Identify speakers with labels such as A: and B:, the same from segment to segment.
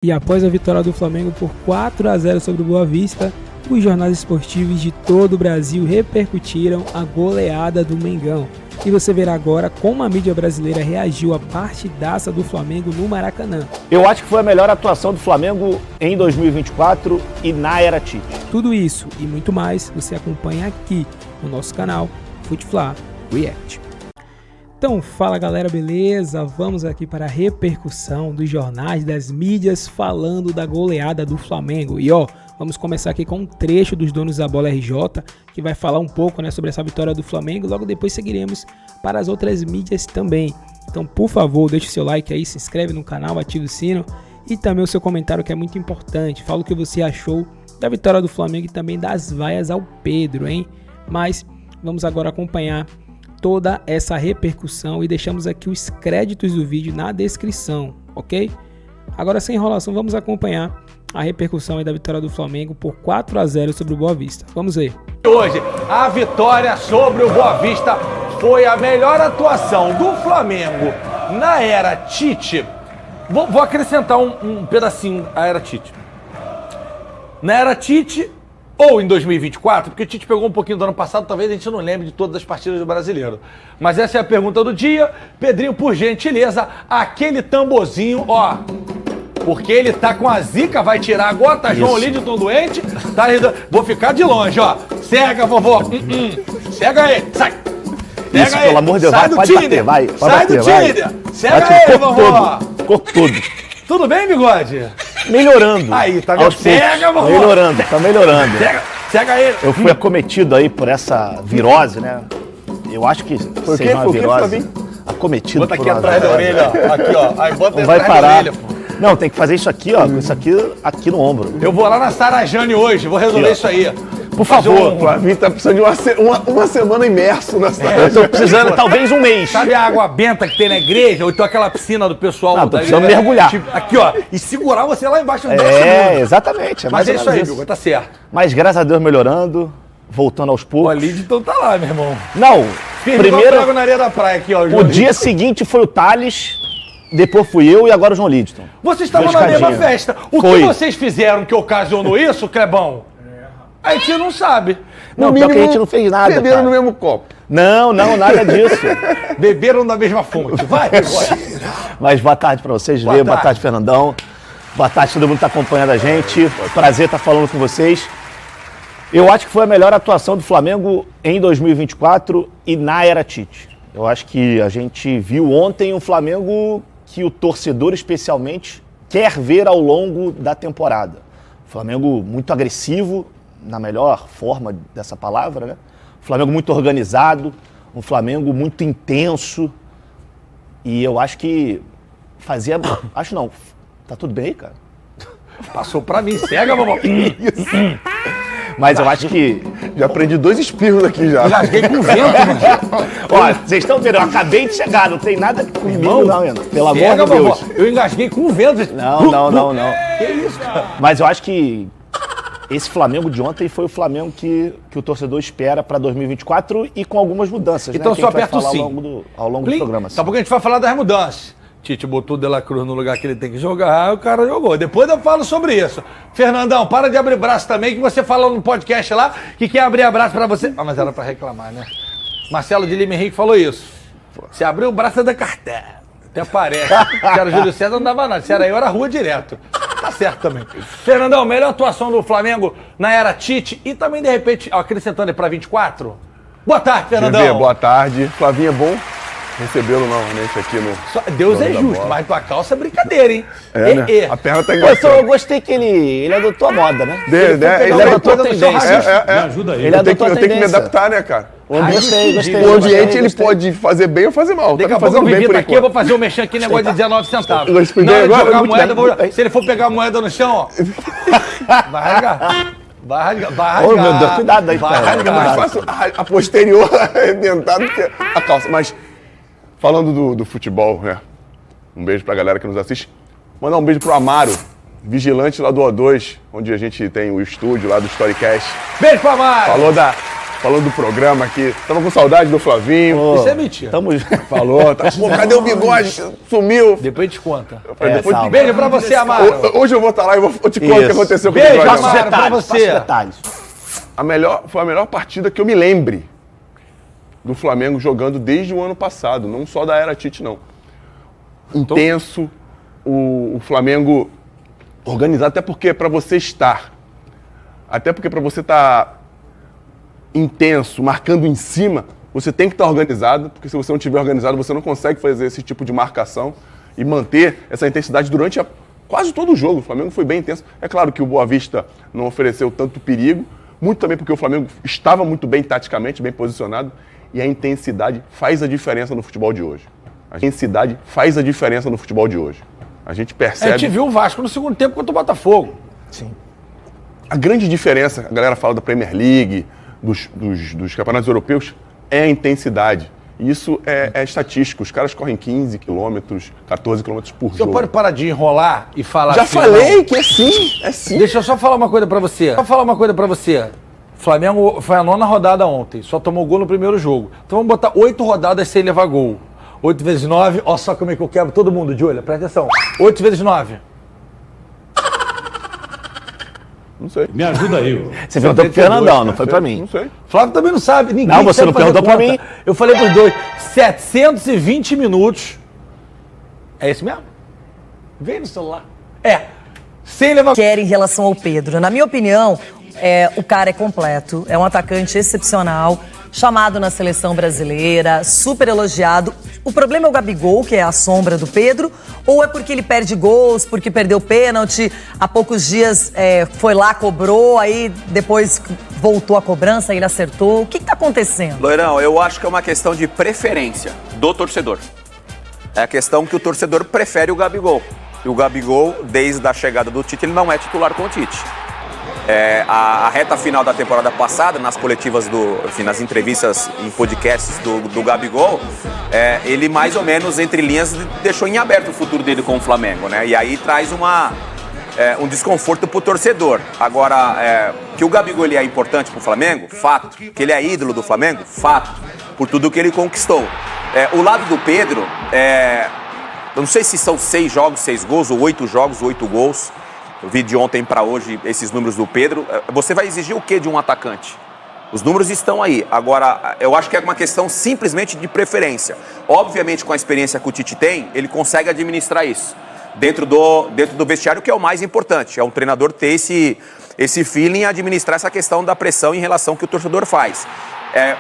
A: E após a vitória do Flamengo por 4-0 sobre o Boa Vista, os jornais esportivos de todo o Brasil repercutiram a goleada do Mengão. E você verá agora como a mídia brasileira reagiu à partidaça do Flamengo no Maracanã.
B: Eu acho que foi a melhor atuação do Flamengo em 2024 e na era Tite.
A: Tudo isso e muito mais você acompanha aqui no nosso canal Futefla React. Então fala galera, beleza? Vamos aqui para a repercussão dos jornais, das mídias falando da goleada do Flamengo. E vamos começar aqui com um trecho dos donos da bola RJ, que vai falar um pouco sobre essa vitória do Flamengo. Logo depois seguiremos para as outras mídias também. Então por favor, deixe seu like aí, se inscreve no canal, ative o sino e também o seu comentário, que é muito importante. Fala o que você achou da vitória do Flamengo e também das vaias ao Pedro, hein? Mas vamos agora acompanhar toda essa repercussão e deixamos aqui os créditos do vídeo na descrição, ok? Agora sem enrolação, vamos acompanhar a repercussão aí da vitória do Flamengo por 4-0 sobre o Boa Vista. Vamos ver.
C: Hoje, a vitória sobre o Boa Vista foi a melhor atuação do Flamengo na era Tite. Vou acrescentar um pedacinho à era Tite. Na era Tite ou em 2024, porque o Tite pegou um pouquinho do ano passado, talvez a gente não lembre de todas as partidas do Brasileiro. Mas essa é a pergunta do dia. Pedrinho, por gentileza, aquele tamborzinho, porque ele tá com a zica, vai tirar agora, tá João Lidton doente, tá, vou ficar de longe, Cega, vovó. Cega aí, sai. Pega
B: Isso,
C: aí.
B: pelo amor de Deus,
C: sai
B: pode
C: do
B: bater,
C: Tinder.
B: vai.
C: Sai do Tinder. Cega aí, vovó.
B: Corpo todo.
C: Tudo bem, bigode?
B: Melhorando.
C: Aí, tá vendo? Cega, vovó.
B: Melhorando, tá melhorando.
C: Cega aí.
B: Eu fui acometido aí por essa virose, né? Eu acho que seja uma virose. Acometido
C: bota
B: por
C: aqui atrás da orelha, Aqui, Aí bota
B: não vai
C: atrás
B: parar.
C: da orelha, pô.
B: Não, tem que fazer isso aqui, isso aqui no ombro.
C: Eu vou lá na Sarajane hoje, vou resolver isso aí.
B: Por favor.
D: O Flavinho tá precisando de uma semana imerso nessa.
B: Eu tô precisando talvez um mês.
C: Sabe a água benta que tem na igreja? Ou então aquela piscina do pessoal
B: Não, tô
C: da
B: precisando
C: igreja?
B: mergulhar.
C: Aqui, e segurar você lá embaixo nos 10 segundos.
B: Exatamente.
C: Mas é isso aí, Bilgo, tá certo.
B: Mas graças a Deus melhorando, voltando aos
C: O
B: poucos.
C: Lidton tá lá, meu irmão.
B: Não,
C: Primeiro na areia da praia aqui,
B: o dia seguinte foi o Thales, depois fui eu e agora o João Lidton.
C: Vocês estavam na mesma festa. O que vocês fizeram que ocasionou isso, Clebão? A gente não sabe.
B: Não, pior que a gente não fez nada,
D: Beberam
B: cara.
D: no mesmo copo.
B: Não, nada disso.
C: Beberam da mesma fonte. Vai,
B: Mas boa tarde pra vocês, Lê. Boa tarde, Fernandão. Boa tarde, todo mundo que tá acompanhando a gente. Prazer estar falando com vocês. Eu acho que foi a melhor atuação do Flamengo em 2024 e na era Tite. Eu acho que a gente viu ontem um Flamengo que o torcedor especialmente quer ver ao longo da temporada. Flamengo muito agressivo, na melhor forma dessa palavra, né? Um Flamengo muito organizado, um Flamengo muito intenso. E eu acho que fazia... Acho não. Tá tudo bem aí, cara?
C: Passou pra mim, cega, vovó.
B: Mas eu acho que...
D: Já aprendi 2 espirros aqui já.
C: Engasguei com vento, mano.
B: Ó, vocês estão vendo, eu acabei de chegar, não tem nada comigo não, Ana. Pelo amor
C: Cega,
B: de Deus.
C: vovó. Eu engasguei com vento.
B: Não.
C: Que isso, cara?
B: Mas eu acho que esse Flamengo de ontem foi o Flamengo que o torcedor espera para 2024 e com algumas mudanças,
C: então
B: né?
C: só aperta o sim.
B: Ao longo do programa.
C: Daqui a pouco a gente vai falar das mudanças. Tite botou o De La Cruz no lugar que ele tem que jogar, o cara jogou. Depois eu falo sobre isso. Fernandão, para de abrir braço também, que você falou no podcast lá que quer abrir braço pra você. Ah, mas era pra reclamar, né? Marcelo de Lima Henrique falou isso. Se abrir o braço é da carteira. Até parece. Se era Júlio César, não dava nada. Se era eu, era rua direto. Tá certo também. Fernandão, melhor atuação do Flamengo na era Tite e também, de repente, acrescentando aí pra 24. Boa tarde, Fernandão.
D: GV, boa tarde. Flavinho, é bom recebê-lo novamente aqui no...
C: Deus é justo, mas tua calça é brincadeira, hein?
D: Né? A perna tá
B: Eu
D: engraçada.
B: gostei que ele adotou a moda, né?
D: Ele
B: adotou a tendência.
D: Me
E: ajuda aí.
B: Ele adotou a
D: Eu tenho que me
B: tendência.
D: adaptar, né, cara?
B: Gostei.
D: O ambiente, ele pode fazer bem ou fazer mal.
C: Daqui
D: Tá
C: a pouco eu
D: fazendo bem
C: vivi
D: por
C: aqui, eu vou
D: enquanto.
C: fazer o mexer aqui, negócio de 19 centavos.
D: Eu expliquei
C: Na hora de
D: agora,
C: jogar a
D: muito
C: moeda,
D: bem.
C: se ele for pegar a moeda no chão, ó, vai rasgar. Vai rasgar.
B: Ô, meu Deus, cuidado aí,
C: vai
B: cara.
D: É mais
C: rasgar.
D: fácil a posterior arrebentar do que a calça. Mas, falando do futebol, né? Um beijo pra galera que nos assiste. Mandar um beijo pro Amaro, vigilante lá do O2, onde a gente tem o estúdio lá do Storycast.
C: Beijo pra Mari.
D: Falou falando do programa aqui. Tava com saudade do Flavinho.
C: Isso é mentira.
D: Falou, tá, pô, cadê o bigode? Sumiu.
C: Depois a gente conta.
D: Depois
C: Beijo pra você, Amaro.
D: Hoje eu vou estar lá e eu te conto o que aconteceu com o
C: Beijo,
D: bigode.
C: Amaro, pra você.
D: Foi a melhor partida que eu me lembre do Flamengo jogando desde o ano passado, não só da era Tite, não. Intenso, o Flamengo organizado, até porque para você estar intenso, marcando em cima, você tem que estar organizado, porque se você não estiver organizado, você não consegue fazer esse tipo de marcação e manter essa intensidade durante quase todo o jogo. O Flamengo foi bem intenso. É claro que o Boa Vista não ofereceu tanto perigo, muito também porque o Flamengo estava muito bem taticamente, bem posicionado, e a intensidade faz a diferença no futebol de hoje. A intensidade faz a diferença no futebol de hoje. A gente percebe...
C: A gente viu o Vasco no segundo tempo contra o Botafogo.
A: Sim.
D: A grande diferença, a galera fala da Premier League, dos campeonatos europeus, é a intensidade. Isso é estatístico. Os caras correm 15 quilômetros, 14 quilômetros por jogo.
C: Você pode parar de enrolar e falar
D: Já
C: assim,
D: falei
C: não?
D: que é sim, é sim.
C: Deixa eu só falar uma coisa pra você. Flamengo foi a 9ª rodada ontem, só tomou gol no primeiro jogo. Então vamos botar 8 rodadas sem levar gol. 8 vezes 9, ó só como é que eu quebro todo mundo de olho, presta atenção. 8 vezes 9.
D: Não sei.
E: Me ajuda aí.
B: Você perguntou pro Fernandão, não foi pra mim.
D: Não sei.
C: Flávio também não sabe, ninguém
B: Não, você
C: sabe
B: não
C: fazer
B: perguntou pra
C: conta.
B: mim.
C: Eu falei pros dois, 720 minutos. É esse mesmo? Vem no celular. Sem levar...
F: Quer em relação ao Pedro. Na minha opinião, o cara é completo, é um atacante excepcional, chamado na seleção brasileira, super elogiado. O problema é o Gabigol, que é a sombra do Pedro, ou é porque ele perde gols, porque perdeu pênalti, há poucos dias foi lá, cobrou, aí depois voltou a cobrança, ele acertou. O que está acontecendo?
G: Loirão, eu acho que é uma questão de preferência do torcedor. É a questão que o torcedor prefere o Gabigol. E o Gabigol, desde a chegada do Tite, ele não é titular com o Tite. A reta final da temporada passada, nas coletivas, nas entrevistas em podcasts do Gabigol, ele mais ou menos, entre linhas, deixou em aberto o futuro dele com o Flamengo, né? E aí traz um desconforto pro torcedor. Agora, que o Gabigol ele é importante pro Flamengo, fato. Que ele é ídolo do Flamengo, fato. Por tudo que ele conquistou. O lado do Pedro, eu não sei se são 6 jogos, 6 gols, ou 8 jogos, 8 gols. Eu vi de ontem para hoje esses números do Pedro. Você vai exigir o quê de um atacante? Os números estão aí. Agora, eu acho que é uma questão simplesmente de preferência. Obviamente, com a experiência que o Tite tem, ele consegue administrar isso. Dentro do vestiário, que é o mais importante. É um treinador ter esse feeling e administrar essa questão da pressão em relação ao que o torcedor faz.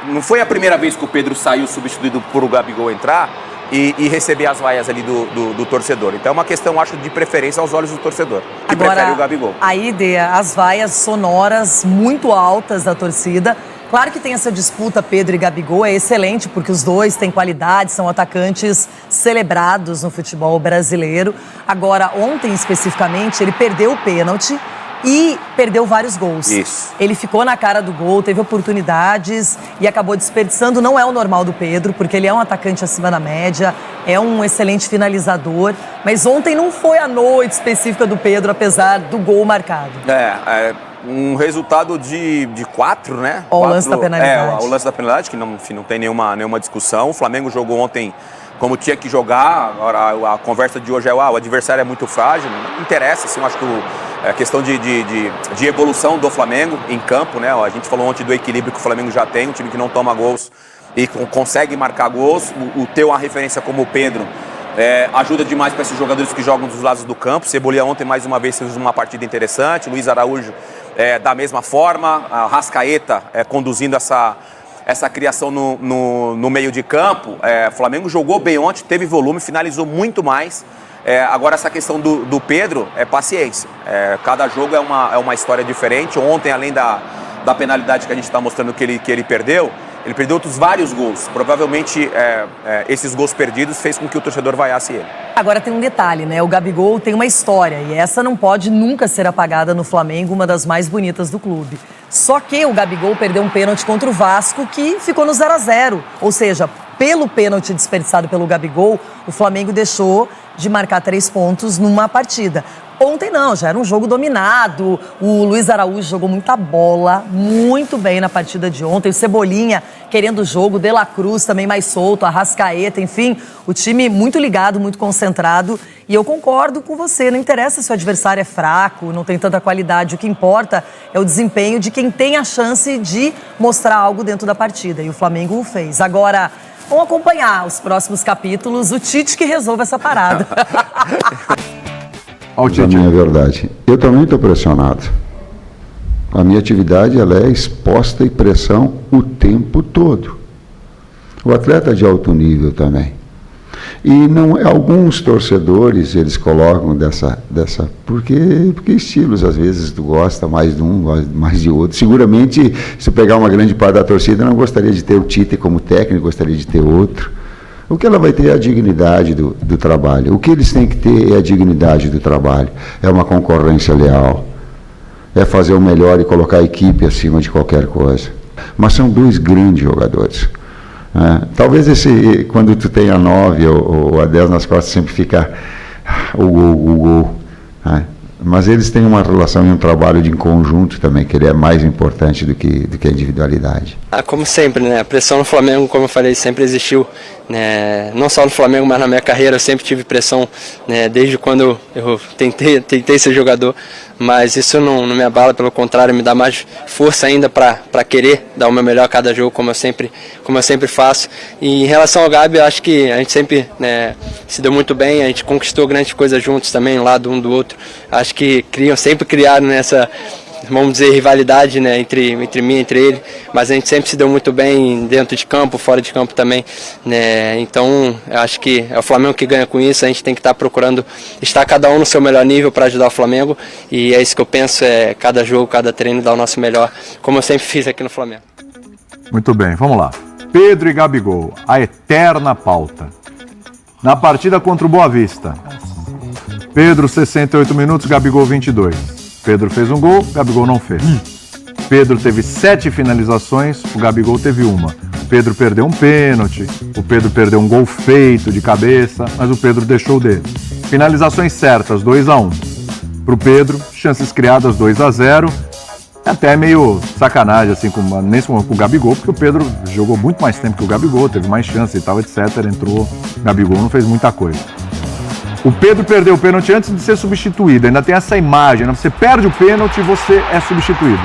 G: Não foi a primeira vez que o Pedro saiu substituído por o Gabigol entrar e receber as vaias ali do torcedor. Então é uma questão, acho, de preferência aos olhos do torcedor, que prefere o Gabigol.
F: Aí, Dea, as vaias sonoras muito altas da torcida. Claro que tem essa disputa Pedro e Gabigol, é excelente, porque os dois têm qualidade, são atacantes celebrados no futebol brasileiro. Agora, ontem especificamente, ele perdeu o pênalti e perdeu vários gols.
G: Isso.
F: Ele ficou na cara do gol, teve oportunidades e acabou desperdiçando. Não é o normal do Pedro, porque ele é um atacante acima da média, é um excelente finalizador. Mas ontem não foi a noite específica do Pedro, apesar do gol marcado.
G: Um resultado de 4, né?
F: O lance da penalidade.
G: O lance da penalidade, que não tem nenhuma discussão. O Flamengo jogou ontem como tinha que jogar. Agora, a conversa de hoje é: o adversário é muito frágil. Não interessa, assim, eu acho que é questão de evolução do Flamengo em campo, né? A gente falou ontem do equilíbrio que o Flamengo já tem, um time que não toma gols e consegue marcar gols. Ter uma referência como o Pedro ajuda demais para esses jogadores que jogam dos lados do campo. Cebolinha ontem, mais uma vez, fez uma partida interessante. Luiz Araújo da mesma forma. A Rascaeta conduzindo essa criação no meio de campo. O Flamengo jogou bem ontem, teve volume, finalizou muito mais. Agora, essa questão do Pedro é paciência. Cada jogo é uma história diferente. Ontem, além da penalidade que a gente está mostrando que ele perdeu outros vários gols. Provavelmente, esses gols perdidos fez com que o torcedor vaiasse ele.
F: Agora tem um detalhe, né? O Gabigol tem uma história e essa não pode nunca ser apagada no Flamengo, uma das mais bonitas do clube. Só que o Gabigol perdeu um pênalti contra o Vasco que ficou no 0-0. Ou seja, pelo pênalti desperdiçado pelo Gabigol, o Flamengo deixou de marcar 3 pontos numa partida. Ontem não, já era um jogo dominado. O Luiz Araújo jogou muita bola, muito bem na partida de ontem. O Cebolinha querendo o jogo, De La Cruz também mais solto, Arrascaeta, enfim. O time muito ligado, muito concentrado. E eu concordo com você, não interessa se o adversário é fraco, não tem tanta qualidade. O que importa é o desempenho de quem tem a chance de mostrar algo dentro da partida. E o Flamengo o fez. Agora, vamos acompanhar os próximos capítulos. O Tite que resolve essa parada.
E: A minha verdade. Eu também estou pressionado. A minha atividade ela é exposta e pressão o tempo todo. O atleta de alto nível também. E não, alguns torcedores eles colocam dessa porque estilos às vezes tu gosta mais de um, mais de outro. Seguramente, se pegar uma grande parte da torcida, não gostaria de ter o Tite como técnico, gostaria de ter outro. O que ela vai ter é a dignidade do trabalho. O que eles têm que ter é a dignidade do trabalho. É uma concorrência leal. É fazer o melhor e colocar a equipe acima de qualquer coisa. Mas são dois grandes jogadores. Talvez quando tu tem a 9 ou a 10 nas costas, sempre fica o gol. Mas eles têm uma relação e um trabalho de conjunto também, que ele é mais importante do que a individualidade.
H: Como sempre, né? A pressão no Flamengo, como eu falei, sempre existiu, né? Não só no Flamengo, mas na minha carreira eu sempre tive pressão, né? Desde quando eu tentei ser jogador, mas isso não me abala, pelo contrário, me dá mais força ainda para querer dar o meu melhor a cada jogo, como eu sempre faço. E em relação ao Gabi, eu acho que a gente sempre, né, se deu muito bem, a gente conquistou grandes coisas juntos também, um lado um do outro. Acho que sempre criaram nessa, vamos dizer, rivalidade, né, entre mim e entre ele, mas a gente sempre se deu muito bem dentro de campo, fora de campo também, né? Então eu acho que é o Flamengo que ganha com isso. A gente tem que estar procurando estar cada um no seu melhor nível para ajudar o Flamengo, e é isso que eu penso, cada jogo, cada treino dar o nosso melhor, como eu sempre fiz aqui no Flamengo.
I: Muito bem, vamos lá. Pedro e Gabigol, a eterna pauta. Na partida contra o Boa Vista, Pedro 68 minutos, Gabigol 22. Pedro fez um gol, Gabigol não fez. Pedro teve 7 finalizações, o Gabigol teve uma. O Pedro perdeu um pênalti, o Pedro perdeu um gol feito de cabeça, mas o Pedro deixou dele. Finalizações certas, 2-1. Pro Pedro, chances criadas 2-0. Até meio sacanagem, assim, com o Gabigol, porque o Pedro jogou muito mais tempo que o Gabigol, teve mais chance e tal, etc. Entrou, o Gabigol não fez muita coisa. O Pedro perdeu o pênalti antes de ser substituído. Ainda tem essa imagem, né? Você perde o pênalti e você é substituído.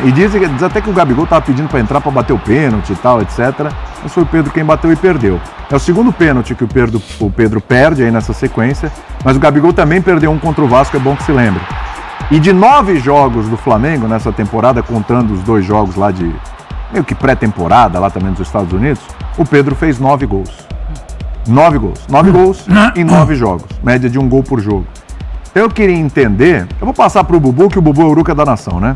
I: E diz até que o Gabigol estava pedindo para entrar para bater o pênalti e tal, etc. Mas foi o Pedro quem bateu e perdeu. É o segundo pênalti que o Pedro perde aí nessa sequência, mas o Gabigol também perdeu um contra o Vasco, é bom que se lembre. E de 9 jogos do Flamengo nessa temporada, contando os 2 jogos lá de meio que pré-temporada, lá também nos Estados Unidos, o Pedro fez 9 gols. 9 gols. 9 gols em 9 jogos. Média de 1 gol por jogo. Então eu queria entender... Eu vou passar pro Bubu, que o Bubu é o Uruca da nação, né?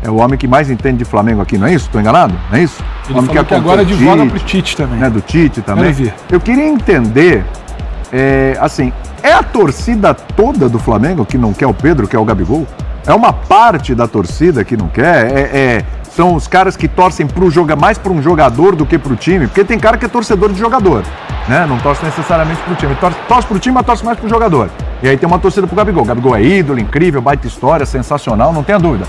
I: É o homem que mais entende de Flamengo aqui, não é isso? Estou enganado? Não é isso?
A: Ele falou que agora advoga pro Tite também.
I: Né? Do Tite também. Eu queria entender, assim, é a torcida toda do Flamengo que não quer o Pedro, quer o Gabigol? É uma parte da torcida que não quer? São os caras que torcem mais para um jogador do que para o time, porque tem cara que é torcedor de jogador, né? Não torce necessariamente para o time. Torce para o time, mas torce mais para o jogador. E aí tem uma torcida para o Gabigol. O Gabigol é ídolo, incrível, baita história, sensacional, não tenha dúvida.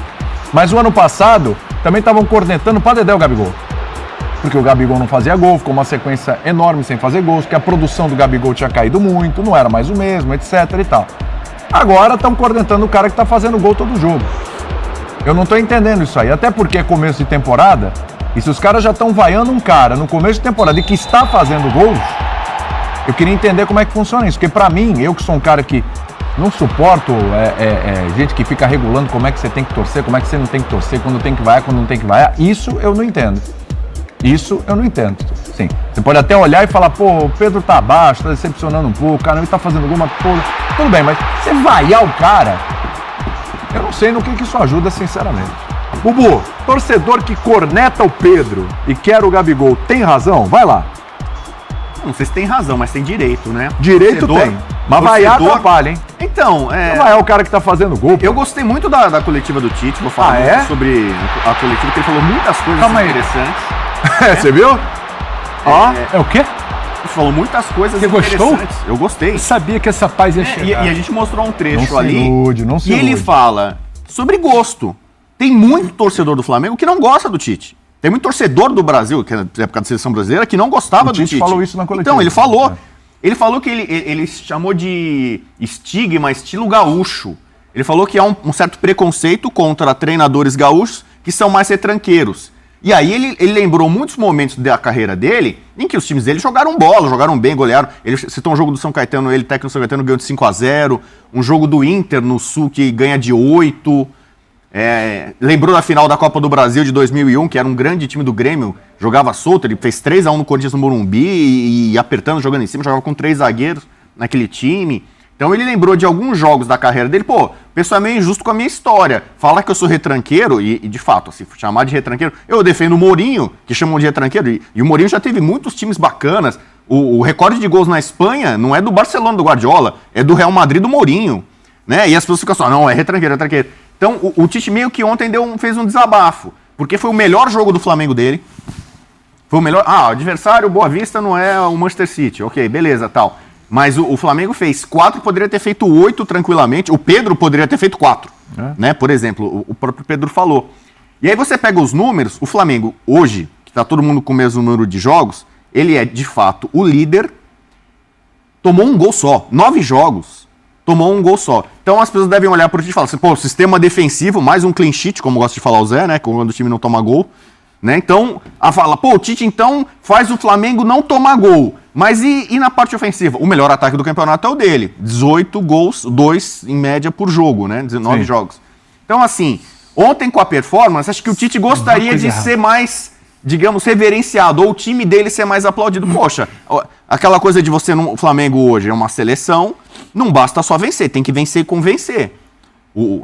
I: Mas o ano passado também estavam cornetando para Dedé o Gabigol. Porque o Gabigol não fazia gol, ficou uma sequência enorme sem fazer gols, que a produção do Gabigol tinha caído muito, não era mais o mesmo, etc e tal. Agora estão cornetando o cara que está fazendo gol todo jogo. Eu não estou entendendo isso aí, até porque é começo de temporada, e se os caras já estão vaiando um cara no começo de temporada e que está fazendo gols, eu queria entender como é que funciona isso, porque pra mim, eu que sou um cara que não suporto gente que fica regulando como é que você tem que torcer, como é que você não tem que torcer, quando tem que vaiar, quando não tem que vaiar, isso eu não entendo. Isso eu não entendo. Sim, você pode até olhar e falar, pô, o Pedro tá abaixo, tá decepcionando um pouco, o cara ele tá fazendo alguma coisa, tudo bem, mas você vaiar o cara, eu não sei no que isso ajuda, sinceramente. Bubu, torcedor que corneta o Pedro e quer o Gabigol, tem razão? Vai lá.
B: Não sei se tem razão, mas tem direito, né?
I: Direito
B: torcedor,
I: tem. Mas vaiar atrapalha, hein?
B: Então,
I: vaiar o cara que tá fazendo gol.
B: Eu gostei muito da coletiva do Tite, vou falar muito sobre a coletiva, que ele falou muitas coisas interessantes.
I: Você viu?
A: É o quê?
B: Ele falou muitas coisas
I: interessantes.
B: Gostou? Eu gostei.
I: Eu sabia que essa paz ia chegar.
B: E a gente mostrou um trecho
I: não
B: ali.
I: Não se
B: ilude. Ele fala sobre gosto. Tem muito torcedor do Flamengo que não gosta do Tite. Tem muito torcedor do Brasil, que é na época da seleção brasileira, que não gostava do Tite.
I: Falou isso na coletiva.
B: Então, ele falou. Ele falou que ele chamou de estigma, estilo gaúcho. Ele falou que há um certo preconceito contra treinadores gaúchos que são mais retranqueiros. E aí ele lembrou muitos momentos da carreira dele em que os times dele jogaram bola, jogaram bem, golearam. Ele citou um jogo do São Caetano, ele técnico do São Caetano ganhou de 5-0. Um jogo do Inter no Sul que ganha de 8. Lembrou da final da Copa do Brasil de 2001, que era um grande time do Grêmio, jogava solto, ele fez 3-1 no Corinthians no Morumbi e apertando, jogando em cima, jogava com 3 zagueiros naquele time. Então ele lembrou de alguns jogos da carreira dele. Pô, o pessoal é meio injusto com a minha história. Fala que eu sou retranqueiro, e de fato, se chamar de retranqueiro, eu defendo o Mourinho, que chamam de retranqueiro, e o Mourinho já teve muitos times bacanas. O recorde de gols na Espanha não é do Barcelona, do Guardiola, é do Real Madrid, do Mourinho. Né? E as pessoas ficam só, não, é retranqueiro, é retranqueiro. Então, o Tite meio que ontem fez um desabafo, porque foi o melhor jogo do Flamengo dele. Foi o melhor... o adversário, Boa Vista, não é o Manchester City. Ok, beleza, tal. Mas o Flamengo fez 4, poderia ter feito 8 tranquilamente. O Pedro poderia ter feito 4, né? Por exemplo, o próprio Pedro falou. E aí você pega os números, o Flamengo hoje, que está todo mundo com o mesmo número de jogos, ele é, de fato, o líder, tomou um gol só. 9 jogos. Tomou um gol só. Então as pessoas devem olhar por ti e falar assim, pô, sistema defensivo, mais um clean sheet, como gosta de falar o Zé, né? Quando o time não toma gol. Né? Então, fala, pô, o Tite então faz o Flamengo não tomar gol. Mas e na parte ofensiva? O melhor ataque do campeonato é o dele. 18 gols, 2 em média por jogo, né? 19 jogos. Então, assim, ontem com a performance, acho que o Tite gostaria de ser mais, digamos, reverenciado, ou o time dele ser mais aplaudido. Poxa, aquela coisa de você no Flamengo hoje é uma seleção, não basta só vencer, tem que vencer e convencer.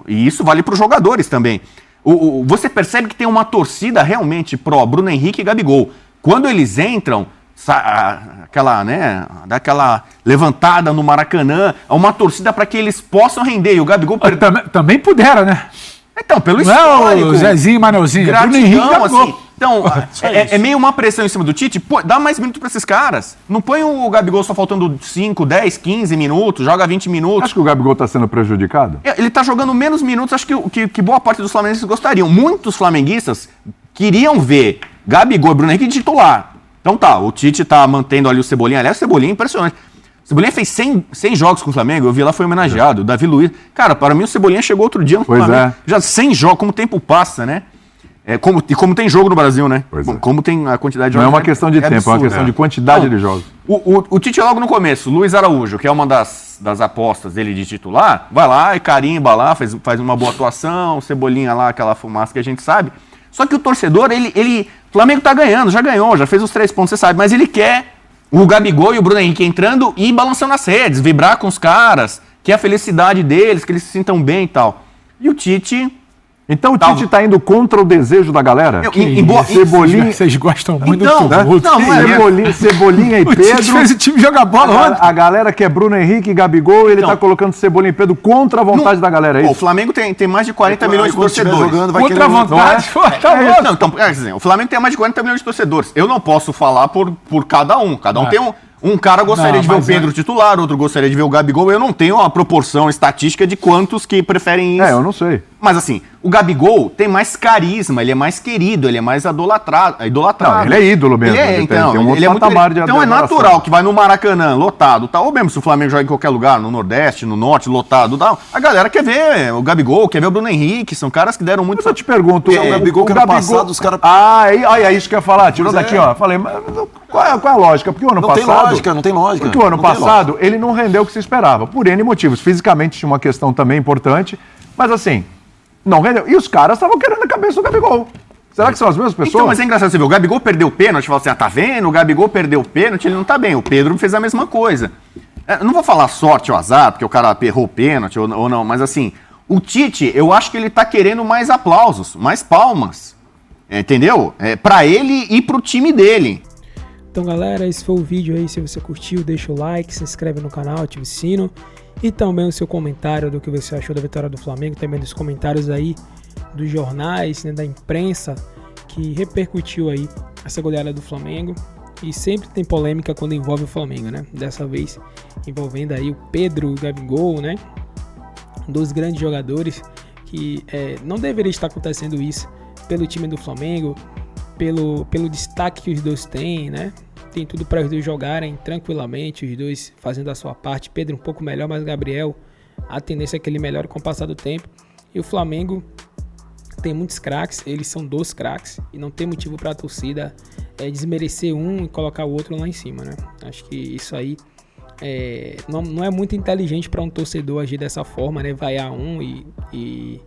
B: E isso vale para os jogadores também. Você percebe que tem uma torcida realmente pró Bruno Henrique e Gabigol. Quando eles entram, dá aquela levantada no Maracanã, é uma torcida para que eles possam render. E o Gabigol...
I: Também puderam, né?
B: Então, pelo histórico...
I: O Zezinho e Manelzinho.
B: Bruno Henrique assim. Então, é meio uma pressão em cima do Tite. Pô, dá mais minutos para esses caras. Não põe o Gabigol só faltando 5, 10, 15 minutos, joga 20 minutos.
I: Acho que o Gabigol está sendo prejudicado?
B: Ele está jogando menos minutos, acho que boa parte dos flamenguistas gostariam. Muitos flamenguistas queriam ver Gabigol e Bruno Henrique titular. Então tá, o Tite tá mantendo ali o Cebolinha. Aliás, o Cebolinha é impressionante. O Cebolinha fez 100 jogos com o Flamengo, eu vi lá, foi homenageado. O Davi Luiz. Cara, para mim o Cebolinha chegou outro dia no Flamengo. Já 100 jogos, como o tempo passa, né? Como tem jogo no Brasil, né? Como tem a quantidade de jogos.
I: Não é uma questão de tempo, é uma questão de quantidade de jogos.
B: O Tite logo no começo, Luiz Araújo, que é uma das apostas dele de titular, vai lá e carimba lá, faz uma boa atuação, Cebolinha lá, aquela fumaça que a gente sabe. Só que o torcedor, o Flamengo tá ganhando, já ganhou, já fez os 3 pontos, você sabe, mas ele quer o Gabigol e o Bruno Henrique entrando e balançando as redes, vibrar com os caras, que é a felicidade deles, que eles se sintam bem e tal. E o Tite...
I: Então o Tite tá indo contra o desejo da galera?
A: Cebolinha... Vocês gostam muito do tumulto.
I: Cebolinha e Pedro... O Tite fez o time jogar bola ontem. A galera que é Bruno Henrique e Gabigol, ele tá colocando Cebolinha e Pedro contra a vontade da galera, é isso?
B: O Flamengo tem mais de 40 milhões de torcedores.
A: Contra a vontade?
B: O Flamengo tem mais de 40 milhões de torcedores. Eu não posso falar por cada um. Cada um tem um cara gostaria de ver o Pedro titular, outro gostaria de ver o Gabigol. Eu não tenho a proporção estatística de quantos que preferem isso.
I: Eu não sei.
B: Mas assim, o Gabigol tem mais carisma, ele é mais querido, ele é mais idolatrado.
I: Não, ele é ídolo mesmo.
B: Ele tem um outro patamar de adoração. Então é natural que vai no Maracanã, lotado, tal, ou mesmo se o Flamengo joga em qualquer lugar, no Nordeste, no Norte, lotado, tal, a galera quer ver o Gabigol, quer ver o Bruno Henrique, são caras que deram muito...
I: Mas eu te pergunto...
J: O Gabigol que ano passado os caras...
I: É isso que eu ia falar, tirou daqui, ó. Falei, mas qual é a lógica? Porque o ano passado...
J: Não tem lógica.
I: Porque o ano passado ele não rendeu o que se esperava, por N motivos. Fisicamente tinha uma questão também importante, mas assim... Não rendeu. E os caras estavam querendo a cabeça do Gabigol. Será que são as mesmas pessoas?
B: Então, mas é engraçado você ver, o Gabigol perdeu o pênalti, fala assim, tá vendo? O Gabigol perdeu o pênalti, ele não tá bem. O Pedro fez a mesma coisa. Eu não vou falar sorte ou azar, porque o cara errou o pênalti ou não, mas assim, o Tite, eu acho que ele tá querendo mais aplausos, mais palmas. Entendeu? Pra ele e pro time dele.
A: Então, galera, esse foi o vídeo aí. Se você curtiu, deixa o like, se inscreve no canal, ativa o sino. E também o seu comentário do que você achou da vitória do Flamengo, também dos comentários aí dos jornais, né, da imprensa que repercutiu aí essa goleada do Flamengo. e sempre tem polêmica quando envolve o Flamengo, né? Dessa vez envolvendo aí o Pedro Gabigol, né? Um dos grandes jogadores que não deveria estar acontecendo isso pelo time do Flamengo, pelo destaque que os dois têm, né? Tem tudo para os dois jogarem tranquilamente, os dois fazendo a sua parte. Pedro um pouco melhor, mas o Gabriel, a tendência é que ele melhore com o passar do tempo. E o Flamengo tem muitos craques, eles são 2 craques, e não tem motivo para a torcida desmerecer um e colocar o outro lá em cima, né? Acho que isso aí não é muito inteligente para um torcedor agir dessa forma, né? Vaiar um e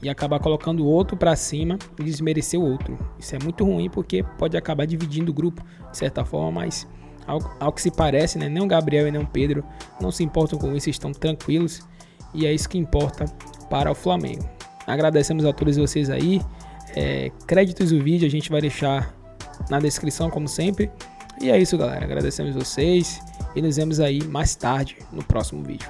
A: acabar colocando o outro para cima e desmerecer o outro. Isso é muito ruim porque pode acabar dividindo o grupo de certa forma, mas ao que se parece, né? Nem o Gabriel e nem o Pedro não se importam com isso, estão tranquilos, e é isso que importa para o Flamengo. Agradecemos a todos vocês aí. Créditos do vídeo a gente vai deixar na descrição, como sempre. E é isso, galera. Agradecemos vocês e nos vemos aí mais tarde no próximo vídeo.